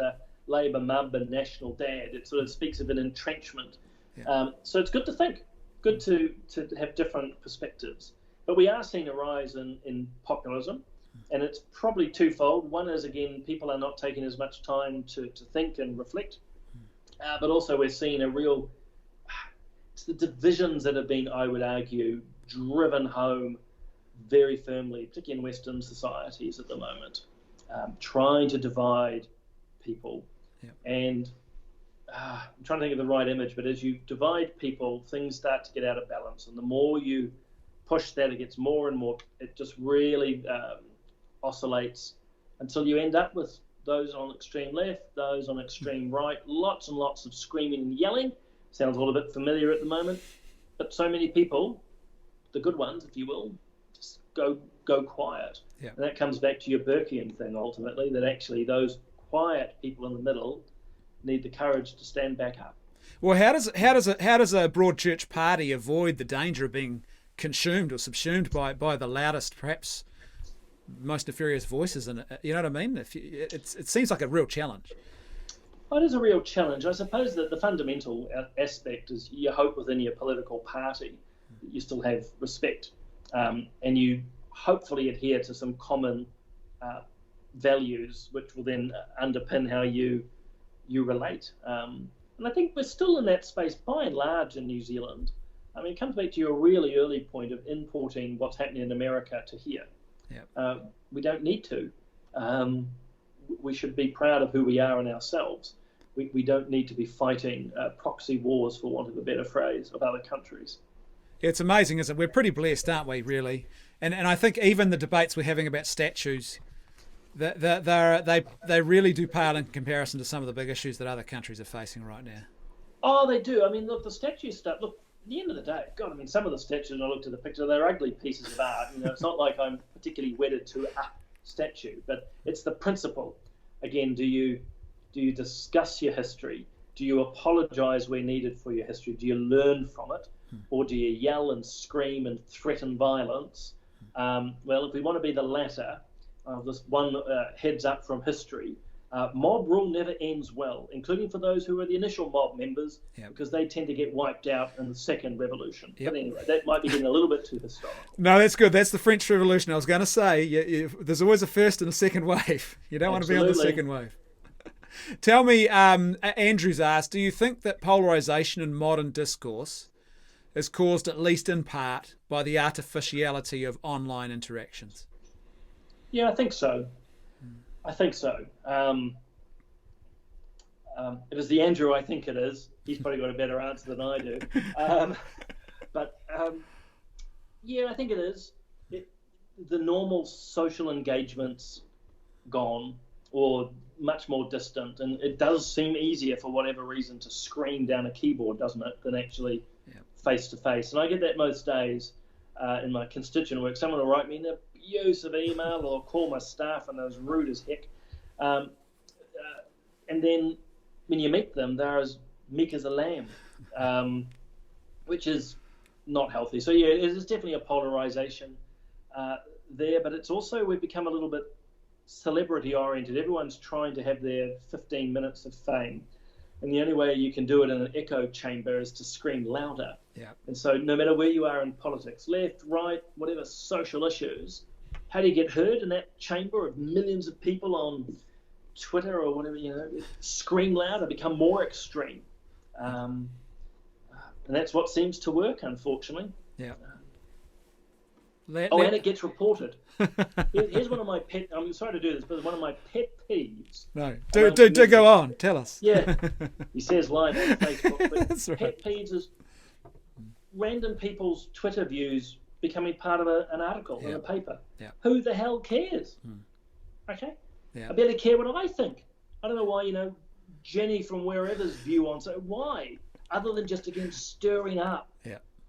Labour mum and National dad. It sort of speaks of an entrenchment. Yeah. So it's good to think, good to have different perspectives. But we are seeing a rise in populism, and it's probably twofold. One is, again, people are not taking as much time to think and reflect. But also we're seeing it's the divisions that have been, I would argue, driven home very firmly, particularly in Western societies at the moment, trying to divide people. Yeah. And I'm trying to think of the right image, but as you divide people, things start to get out of balance. And the more you push that, it gets more and more, it just really oscillates until you end up with those on extreme left, those on extreme right, lots and lots of screaming and yelling. Sounds a little bit familiar at the moment, but so many people, the good ones, if you will, just go quiet. Yeah. And that comes back to your Burkean thing ultimately, that actually those quiet people in the middle need the courage to stand back up. Well, how does a broad church party avoid the danger of being consumed or subsumed by the loudest, perhaps most nefarious voices in it? You know what I mean? It seems like a real challenge. Well, it is a real challenge. I suppose that the fundamental aspect is you hope within your political party that you still have respect, and you hopefully adhere to some common values, which will then underpin how you relate. And I think we're still in that space by and large in New Zealand. I mean, it comes back to your really early point of importing what's happening in America to here. Yep. We don't need to. We should be proud of who we are and ourselves. We don't need to be fighting proxy wars, for want of a better phrase, of other countries. Yeah, it's amazing, isn't it? We're pretty blessed, aren't we, really? And I think even the debates we're having about statues, they really do pale in comparison to some of the big issues that other countries are facing right now. Oh, they do. I mean, look, the statue stuff, look, at the end of the day, God, I mean, some of the statues, when I looked at the picture, they're ugly pieces of art. It's not like I'm particularly wedded to a statue, but it's the principle. Again, do you discuss your history? Do you apologize where needed for your history? Do you learn from it? Or do you yell and scream and threaten violence? Well, if we want to be the latter, this one heads up from history. Mob rule never ends well, including for those who were the initial mob members, because they tend to get wiped out in the second revolution. Yep. But anyway, that might be getting a little bit too historical. No, that's good. That's the French Revolution. I was going to say, there's always a first and a second wave. You don't want to be on the second wave. Tell me, Andrew's asked, do you think that polarisation in modern discourse is caused at least in part by the artificiality of online interactions? Yeah, I think so. I think so. If it's the Andrew I think it is, he's probably got a better answer than I do. Yeah, I think it is. The normal social engagement's gone, or much more distant, and it does seem easier for whatever reason to scream down a keyboard, doesn't it, than actually face to face. And I get that most days in my constituent work. Someone will write me an abusive email or call my staff and they're as rude as heck. And then when you meet them, they're as meek as a lamb, which is not healthy. So yeah, there's definitely a polarization there, but it's also, we've become a little bit celebrity oriented. Everyone's trying to have their 15 minutes of fame, and the only way you can do it in an echo chamber is to scream louder. Yeah. And so no matter where you are in politics, left, right, whatever social issues, how do you get heard in that chamber of millions of people on Twitter or whatever, scream louder, become more extreme. And that's what seems to work, unfortunately. Yeah. And it gets reported. Here's one of my I'm sorry to do this, but one of my pet peeves. No, do go on. Tell us. Yeah, he says live on Facebook. But That's right. Pet peeves is random people's Twitter views becoming part of an article in a paper. Yeah. Who the hell cares? Okay. Yeah. I barely care what I think. I don't know why, Jenny from wherever's view on. So why? Other than just, again, stirring up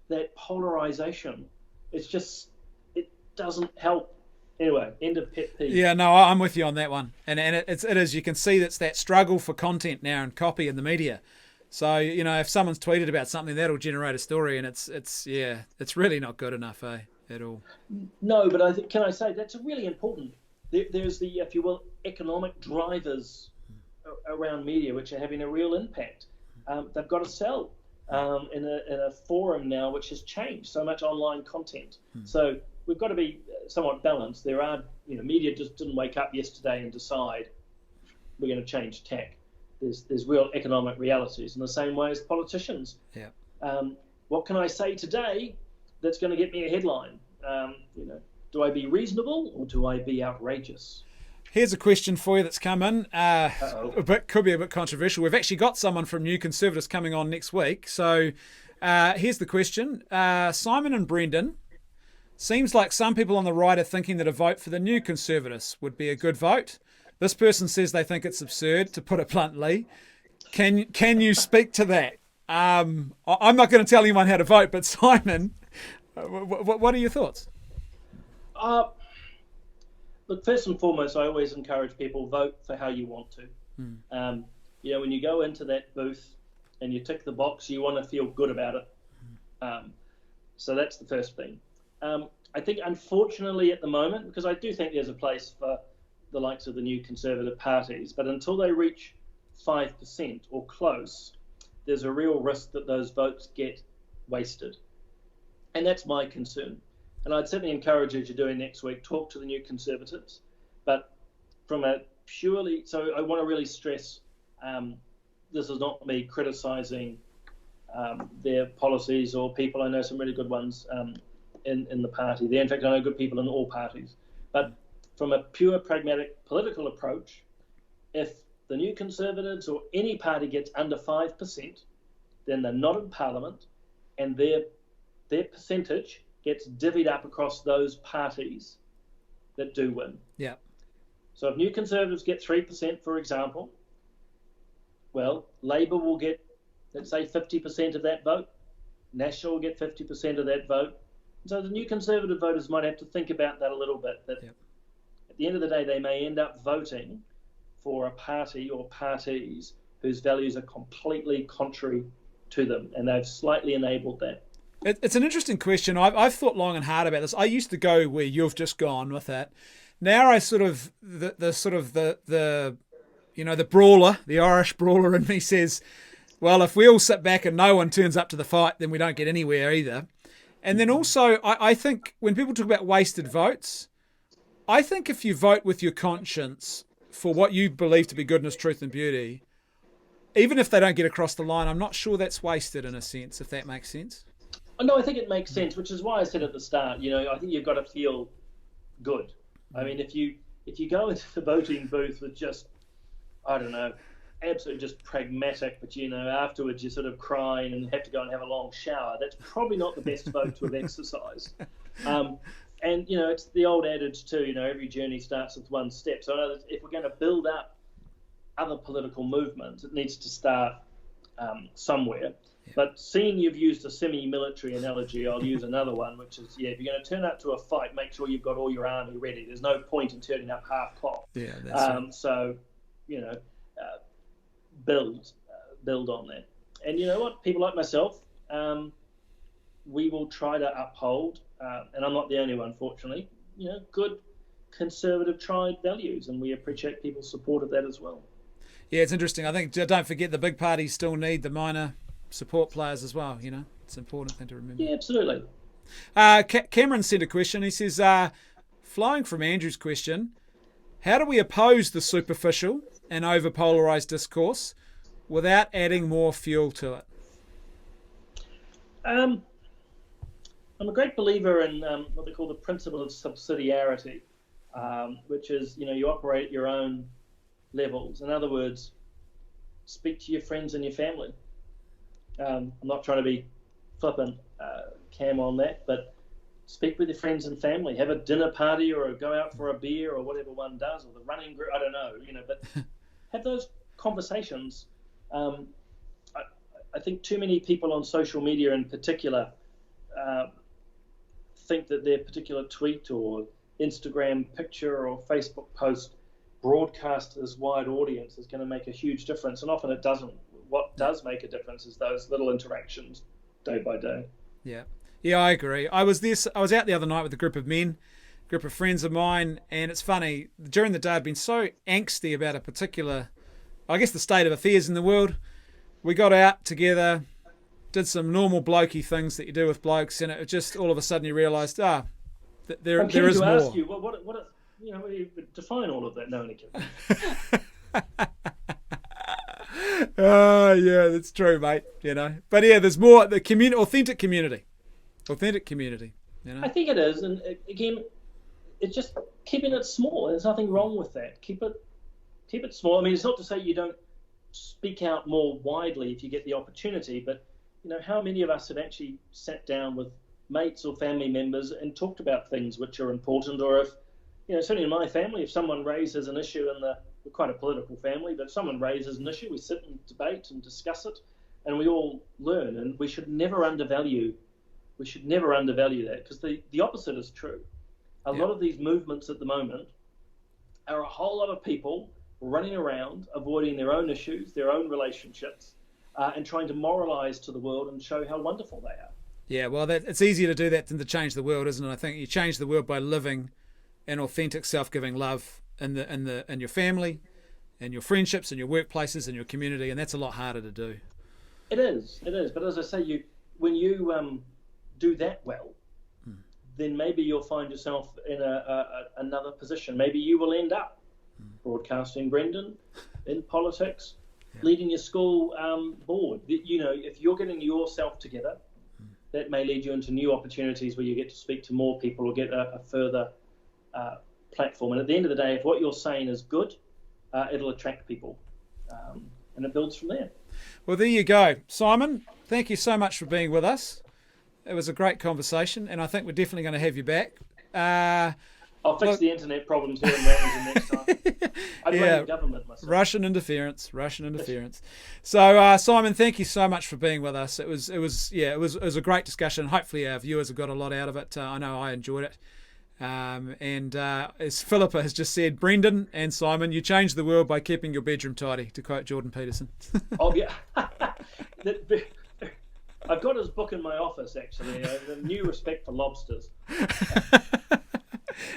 that polarization. It's just, it doesn't help. Anyway, end of pet peeve. Yeah, no, I'm with you on that one. And it is, you can see that's that struggle for content now and copy in the media. So, if someone's tweeted about something, that'll generate a story, and it's really not good enough, at all. No, but can I say that's really important. There's the, if you will, economic drivers around media which are having a real impact. They've got to sell in a forum now which has changed so much online content. So we've got to be somewhat balanced. There are, media just didn't wake up yesterday and decide we're going to change tack. There's real economic realities in the same way as politicians. Yeah. What can I say today that's going to get me a headline? Do I be reasonable or do I be outrageous? Here's a question for you that's come in. Could be a bit controversial. We've actually got someone from New Conservatives coming on next week. So here's the question. Simon and Brendan, seems like some people on the right are thinking that a vote for the New Conservatives would be a good vote. This person says they think it's absurd, to put it bluntly. Can you speak to that? I'm not going to tell anyone how to vote, but Simon, what are your thoughts? Look, first and foremost, I always encourage people, vote for how you want to. When you go into that booth and you tick the box, you want to feel good about it. So that's the first thing. I think, unfortunately, at the moment, because I do think there's a place for the likes of the New Conservative parties, but until they reach 5% or close, there's a real risk that those votes get wasted. And that's my concern. And I'd certainly encourage, as you're doing next week, talk to the New Conservatives. But from a purely, so I want to really stress, this is not me criticising their policies or people. I know some really good ones in the party. In fact, I know good people in all parties. But from a pure pragmatic political approach, if the New Conservatives or any party gets under 5%, then they're not in Parliament, and their percentage gets divvied up across those parties that do win. Yeah. So if New Conservatives get 3%, for example, well, Labour will get, let's say, 50% of that vote. National will get 50% of that vote. So the New Conservative voters might have to think about that a little bit, that at the end of the day, they may end up voting for a party or parties whose values are completely contrary to them, and they've slightly enabled that. It's an interesting question. I've thought long and hard about this. I used to go where you've just gone with that. Now I sort of the brawler, the Irish brawler in me says, well, if we all sit back and no one turns up to the fight, then we don't get anywhere either. And then also, I think when people talk about wasted votes, I think if you vote with your conscience for what you believe to be goodness, truth and beauty, even if they don't get across the line, I'm not sure that's wasted in a sense, if that makes sense. No, I think it makes sense, which is why I said at the start, I think you've got to feel good. I mean, if you go into the voting booth with just, I don't know, absolutely just pragmatic, but afterwards you're sort of crying and have to go and have a long shower, that's probably not the best vote to have exercised. And it's the old adage too, every journey starts with one step. So I know that if we're going to build up other political movements, it needs to start somewhere. Yeah. But seeing you've used a semi-military analogy, I'll use another one, which is, if you're going to turn up to a fight, make sure you've got all your army ready. There's no point in turning up half-cocked. Yeah, that's right. So, build on that. And you know what? People like myself, we will try to uphold, and I'm not the only one, fortunately, good conservative tried values, and we appreciate people's support of that as well. Yeah, it's interesting. I think, don't forget, the big parties still need the minor support players as well. It's an important thing to remember. Yeah, absolutely. Cameron sent a question. He says, flowing from Andrew's question, how do we oppose the superficial and over-polarised discourse without adding more fuel to it? I'm a great believer in what they call the principle of subsidiarity, which is, you operate at your own levels. In other words, speak to your friends and your family. I'm not trying to be flippant, Cam, on that, but speak with your friends and family. Have a dinner party or go out for a beer or whatever one does, or the running group, I don't know, but have those conversations. I think too many people on social media in particular think that their particular tweet or Instagram picture or Facebook post broadcast to this wide audience is going to make a huge difference, and often it doesn't. what does make a difference is those little interactions day by day. Yeah. Yeah, I agree. I was out the other night with a group of friends of mine, and it's funny, during the day I'd been so angsty about a particular, I guess, the state of affairs in the world. We got out together, did some normal blokey things that you do with blokes, and it just all of a sudden you realised, there is more. Ask you, what you define all of that now and again. Yeah, that's true, mate. But yeah, there's more. The authentic community. I think it is, and again, it's just keeping it small. There's nothing wrong with that. Keep it small. I mean, it's not to say you don't speak out more widely if you get the opportunity, but how many of us have actually sat down with mates or family members and talked about things which are important, or if certainly in my family, if someone raises an issue we're quite a political family, but if someone raises an issue, we sit and debate and discuss it, and we all learn. And we should never undervalue that, because the opposite is true. A lot of these movements at the moment are a whole lot of people running around avoiding their own issues, their own relationships, and trying to moralize to the world and show how wonderful they are. Yeah, well, it's easier to do that than to change the world, isn't it? I think you change the world by living an authentic, self-giving love in your family, and your friendships, and your workplaces, and your community, and that's a lot harder to do. It is. But as I say, when you do that well, then maybe you'll find yourself in another position. Maybe you will end up broadcasting, Brendan, in politics, leading your school board. If you're getting yourself together, that may lead you into new opportunities where you get to speak to more people or get a further platform. And at the end of the day, if what you're saying is good, it'll attract people, and it builds from there. Well, there you go. Simon, thank you so much for being with us. It was a great conversation, and I think we're definitely going to have you back. I'll fix the internet problems here in Wellington next time. I blame the government myself. Russian interference. So, Simon, thank you so much for being with us. It was a great discussion. Hopefully our viewers have got a lot out of it. I know I enjoyed it. And as Philippa has just said, Brendan and Simon, you changed the world by keeping your bedroom tidy, to quote Jordan Peterson. Oh, yeah. I've got his book in my office, actually, The New Respect for Lobsters.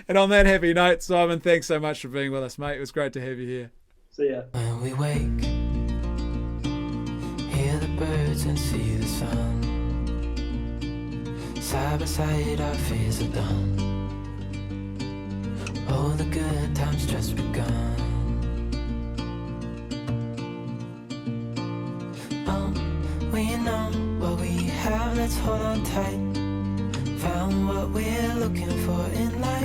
And on that happy note, Simon, thanks so much for being with us, mate. It was great to have you here. See ya. When we wake, hear the birds and see the sun. Side by side, our fears are done. Oh, the good times just begun. We know what we have, let's hold on tight. Found what we're looking for in life.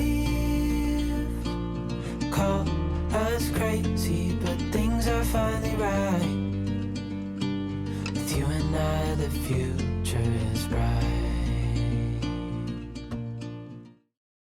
Call us crazy, but things are finally right. With you and I, the future is bright.